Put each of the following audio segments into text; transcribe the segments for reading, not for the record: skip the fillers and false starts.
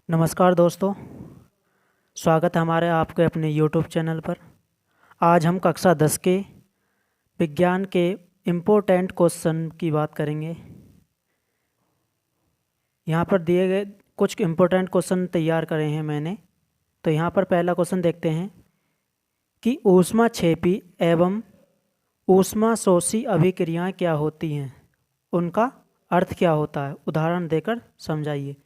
नमस्कार दोस्तों, स्वागत है हमारे आपके अपने YouTube चैनल पर। आज हम कक्षा 10 के विज्ञान के इम्पोर्टेंट क्वेश्चन की बात करेंगे। यहाँ पर दिए गए कुछ इम्पोर्टेंट क्वेश्चन तैयार करे हैं मैंने। तो यहाँ पर पहला क्वेश्चन देखते हैं कि ऊष्माक्षेपी एवं ऊष्माशोषी अभिक्रियाएं क्या होती हैं, उनका अर्थ क्या होता है, उदाहरण देकर समझाइए।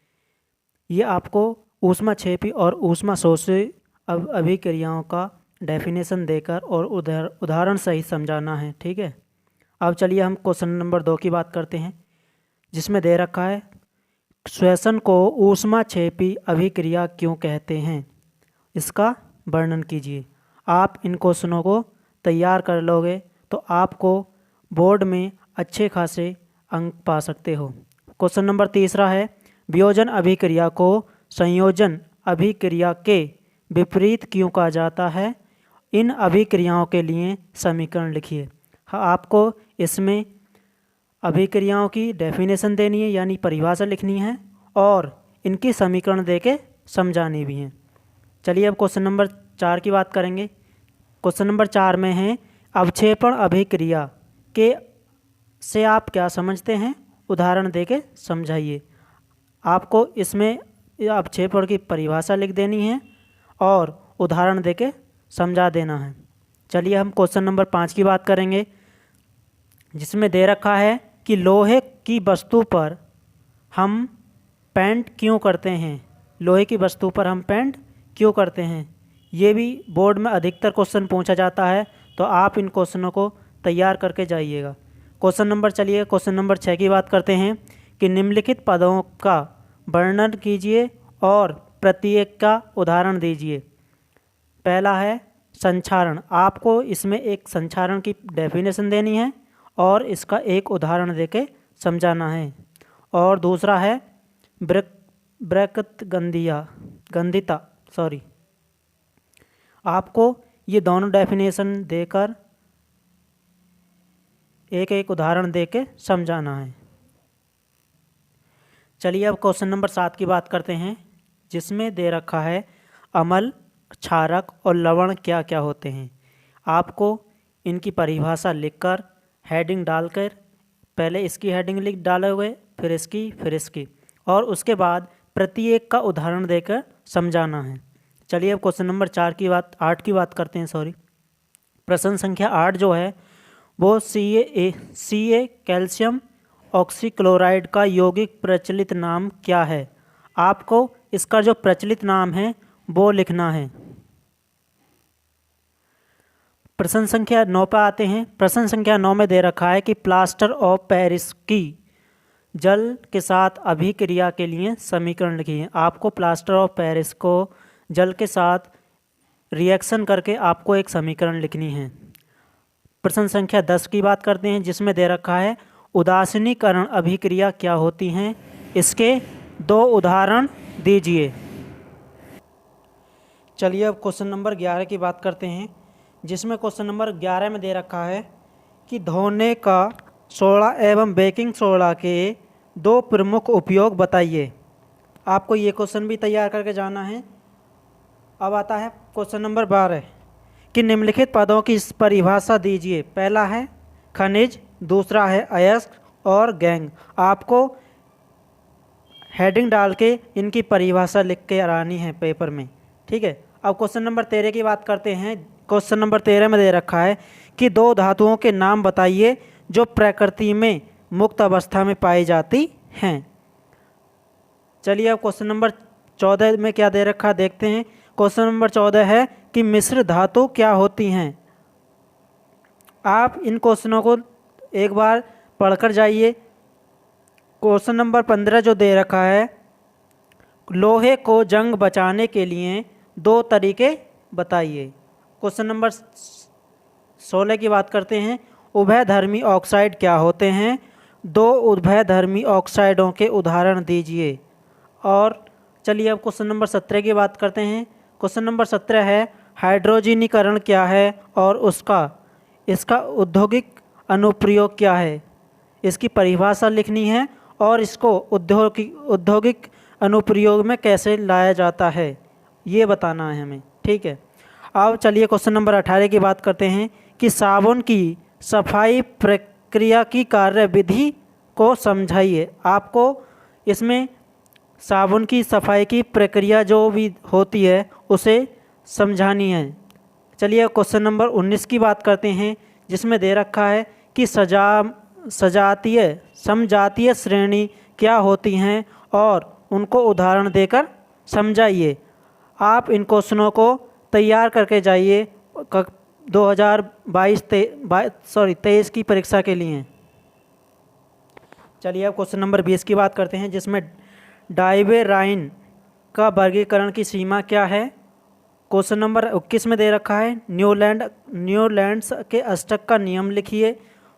ये आपको ऊष्माक्षेपी और ऊष्माशोषी अभिक्रियाओं का डेफिनेशन देकर और उदाहरण सहित समझाना है, ठीक है। अब चलिए हम क्वेश्चन नंबर 2 की बात करते हैं, जिसमें दे रखा है श्वसन को ऊष्माक्षेपी अभिक्रिया क्यों कहते हैं, इसका वर्णन कीजिए। आप इन क्वेश्चनों को तैयार कर लोगे तो आपको बोर्ड में अच्छे खासे अंक पा सकते हो। क्वेश्चन नंबर 3 है, वियोजन अभिक्रिया को संयोजन अभिक्रिया के विपरीत क्यों कहा जाता है, इन अभिक्रियाओं के लिए समीकरण लिखिए। हाँ, आपको इसमें अभिक्रियाओं की डेफिनेशन देनी है, यानी परिभाषा लिखनी है, और इनकी समीकरण देके समझानी भी है। चलिए अब क्वेश्चन नंबर 4 की बात करेंगे। क्वेश्चन नंबर 4 में है अवक्षेपण अभिक्रिया के से आप क्या समझते हैं, उदाहरण देके समझाइए। आपको इसमें अवक्षेपण की परिभाषा लिख देनी है और उदाहरण देके समझा देना है। चलिए हम क्वेश्चन नंबर 5 की बात करेंगे, जिसमें दे रखा है कि लोहे की वस्तु पर हम पेंट क्यों करते हैं, लोहे की वस्तु पर हम पेंट क्यों करते हैं। ये भी बोर्ड में अधिकतर क्वेश्चन पूछा जाता है, तो आप इन क्वेश्चनों को तैयार करके जाइएगा। क्वेश्चन नंबर 6 की बात करते हैं कि निम्नलिखित पदों का वर्णन कीजिए और प्रत्येक का उदाहरण दीजिए। पहला है संक्षारण, आपको इसमें एक संक्षारण की डेफिनेशन देनी है और इसका एक उदाहरण देके समझाना है। और दूसरा है गंधिता, आपको ये दोनों डेफिनेशन देकर एक एक उदाहरण देके समझाना है। चलिए अब क्वेश्चन नंबर 7 की बात करते हैं, जिसमें दे रखा है अम्ल, क्षारक और लवण क्या क्या होते हैं। आपको इनकी परिभाषा लिखकर हेडिंग डालकर, पहले इसकी हेडिंग लिख डाले हुए, फिर इसकी, और उसके बाद प्रत्येक का उदाहरण देकर समझाना है। चलिए अब क्वेश्चन नंबर 8 की बात करते हैं। प्रश्न संख्या 8 जो है वो सी कैल्शियम ऑक्सीक्लोराइड का यौगिक प्रचलित नाम क्या है। आपको इसका जो प्रचलित नाम है वो लिखना है। प्रश्न संख्या 9 पर आते हैं। प्रश्न संख्या 9 में दे रखा है कि प्लास्टर ऑफ पेरिस की जल के साथ अभिक्रिया के लिए समीकरण लिखिए। आपको प्लास्टर ऑफ पेरिस को जल के साथ रिएक्शन करके आपको एक समीकरण लिखनी है। प्रश्न संख्या 10 की बात करते हैं, जिसमें दे रखा है उदासीनीकरण अभिक्रिया क्या होती हैं, इसके 2 उदाहरण दीजिए। चलिए अब क्वेश्चन नंबर 11 की बात करते हैं, जिसमें क्वेश्चन नंबर 11 में दे रखा है कि धोने का सोडा एवं बेकिंग सोडा के 2 प्रमुख उपयोग बताइए। आपको ये क्वेश्चन भी तैयार करके जाना है। अब आता है क्वेश्चन नंबर 12 कि निम्नलिखित पदों की परिभाषा दीजिए। पहला है खनिज, दूसरा है अयस्क और गैंग। आपको हेडिंग डाल के इनकी परिभाषा लिख के आनी है पेपर में, ठीक है। अब क्वेश्चन नंबर 13 की बात करते हैं। क्वेश्चन नंबर 13 में दे रखा है कि 2 धातुओं के नाम बताइए जो प्रकृति में मुक्त अवस्था में पाई जाती हैं। चलिए अब क्वेश्चन नंबर 14 में क्या दे रखा देखते हैं। क्वेश्चन नंबर 14 है कि मिश्र धातु क्या होती हैं। आप इन क्वेश्चनों को एक बार पढ़कर जाइए। क्वेश्चन नंबर 15 जो दे रखा है, लोहे को जंग बचाने के लिए 2 तरीके बताइए। क्वेश्चन नंबर 16 की बात करते हैं, उभयधर्मी ऑक्साइड क्या होते हैं, 2 उभयधर्मी ऑक्साइडों के उदाहरण दीजिए। और चलिए अब क्वेश्चन नंबर 17 की बात करते हैं। क्वेश्चन नंबर 17 है हाइड्रोजनीकरण क्या है और इसका औद्योगिक अनुप्रयोग क्या है। इसकी परिभाषा लिखनी है और इसको औद्योगिक अनुप्रयोग में कैसे लाया जाता है, ये बताना है हमें। ठीक है, अब चलिए क्वेश्चन नंबर 18 की बात करते हैं कि साबुन की सफाई प्रक्रिया की कार्यविधि को समझाइए। आपको इसमें साबुन की सफाई की प्रक्रिया जो भी होती है उसे समझानी है। चलिए क्वेश्चन नंबर 19 की बात करते हैं, जिसमें दे रखा है कि समजातीय श्रेणी क्या होती हैं और उनको उदाहरण देकर समझाइए। आप इन क्वेश्चनों को तैयार करके जाइए 2023 की परीक्षा के लिए। चलिए अब क्वेश्चन नंबर 20 की बात करते हैं, जिसमें डायबेराइन का वर्गीकरण की सीमा क्या है। क्वेश्चन नंबर 21 में दे रखा है न्यूलैंड्स के अष्टक का नियम लिखिए।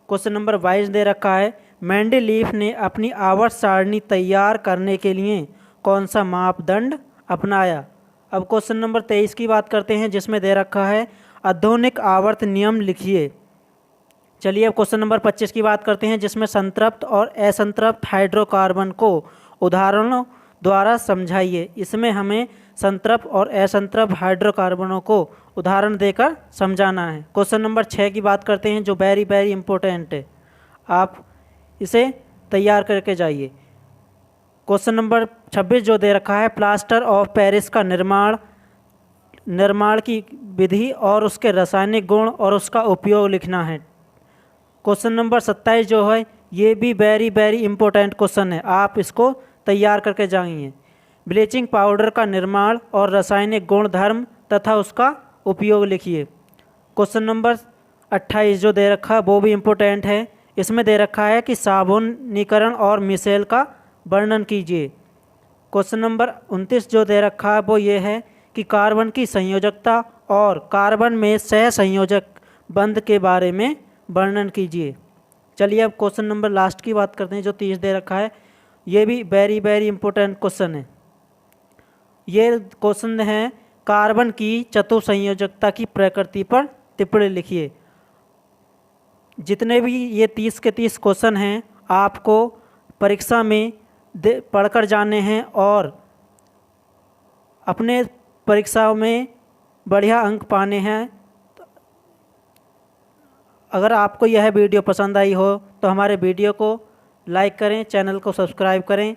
क्वेश्चन नंबर 22 दे रखा है मेंडेलीफ ने अपनी आवर्त सारणी तैयार करने के लिए कौन सा मापदंड अपनाया। अब क्वेश्चन नंबर 23 की बात करते हैं, जिसमें दे रखा है आधुनिक आवर्त नियम लिखिए। चलिए अब क्वेश्चन नंबर 25 की बात करते हैं, जिसमें संतृप्त और असंतृप्त हाइड्रोकार्बन को उदाहरणों द्वारा समझाइए। इसमें हमें संतृप्त और असंतृप्त हाइड्रोकार्बनों को उदाहरण देकर समझाना है। क्वेश्चन नंबर 6 की बात करते हैं, जो वेरी वेरी इंपॉर्टेंट है, आप इसे तैयार करके जाइए। क्वेश्चन नंबर 26 जो दे रखा है प्लास्टर ऑफ पेरिस का निर्माण की विधि और उसके रासायनिक गुण और उसका उपयोग लिखना है। क्वेश्चन नंबर 27 जो है ये भी वेरी वेरी इंपॉर्टेंट क्वेश्चन है, आप इसको तैयार करके जाइए। ब्लीचिंग पाउडर का निर्माण और रासायनिक गुणधर्म तथा उसका उपयोग लिखिए। क्वेश्चन नंबर 28 जो दे रखा है वो भी इम्पोर्टेंट है। इसमें दे रखा है कि साबुनीकरण और मिसेल का वर्णन कीजिए। क्वेश्चन नंबर 29 जो दे रखा है वो ये है कि कार्बन की संयोजकता और कार्बन में सहसंयोजक बंध के बारे में वर्णन कीजिए। चलिए अब क्वेश्चन नंबर लास्ट की बात करते हैं, जो 30 दे रखा है, ये भी वेरी वेरी इंपॉर्टेंट क्वेश्चन है। ये क्वेश्चन है कार्बन की चतुसंयोजकता की प्रकृति पर टिप्पणी लिखिए। जितने भी ये 30 के 30 क्वेश्चन हैं आपको परीक्षा में पढ़कर जाने हैं और अपने परीक्षाओं में बढ़िया अंक पाने हैं। अगर आपको यह वीडियो पसंद आई हो तो हमारे वीडियो को लाइक करें, चैनल को सब्सक्राइब करें।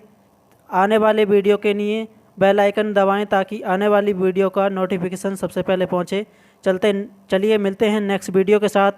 आने वाले वीडियो के लिए बेल आइकन दबाएं ताकि आने वाली वीडियो का नोटिफिकेशन सबसे पहले पहुंचे। चलिए मिलते हैं नेक्स्ट वीडियो के साथ।